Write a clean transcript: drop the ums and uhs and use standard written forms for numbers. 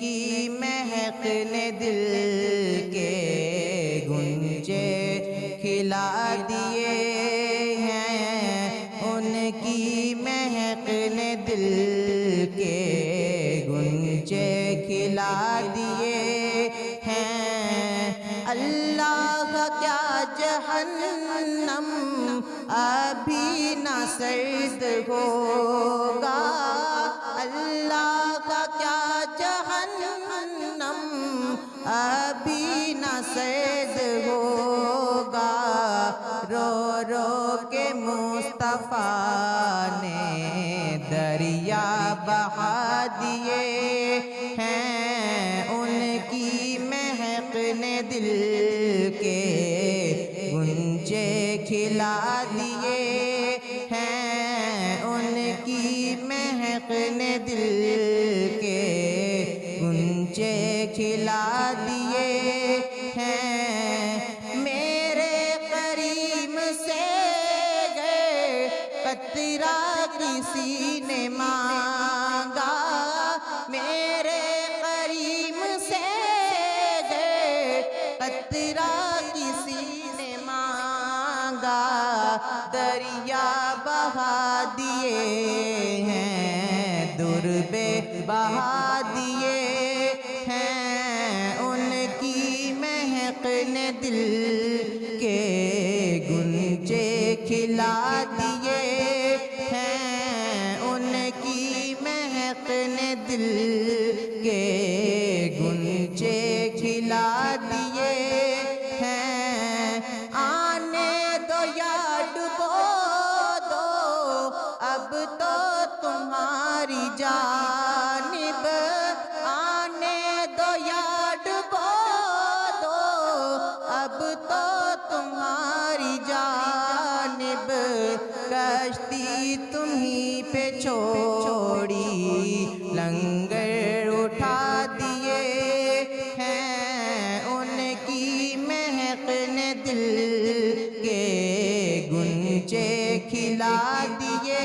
کی مہک نے دل کے گنجے کھلا دیے ہیں، ان کی مہک نے دل کے گنجے کھلا دیے ہیں۔ اللہ کا کیا جہنم ابھی نہ سرد ہوگا، اللہ کا کیا جہنم ابھی نہ سرد ہوگا، رو رو کے مصطفیٰ نے دریا بہا دیے ہیں، ان کی مہک نے دل کے گنجے کھلا دیے ہیں، ان کی مہک نے دل کے گنجے کھلا دیے ہیں۔ میرے کریم سے گئے قطرہ کسی نے مانگا، میرے کریم سے گئے قطرہ کسی نے مانگا، دریا بہا دیے ہیں، دربے بہا دیے ہیں، ان کی مہک نے دل کے گنجے کھلا دیے ہیں، ان کی مہک نے دل کے گنجے کھلا دیے ہیں۔ آنے دو یا ڈبو دو اب تو تمہاری جانب، آنے دو یا ڈبو دو اب تو تمہاری جانب، کشتی تمہیں پہ چھوڑی لنگر اٹھا دیے ہیں، ان کی مہک نے دل کے گنجے کھلا دیے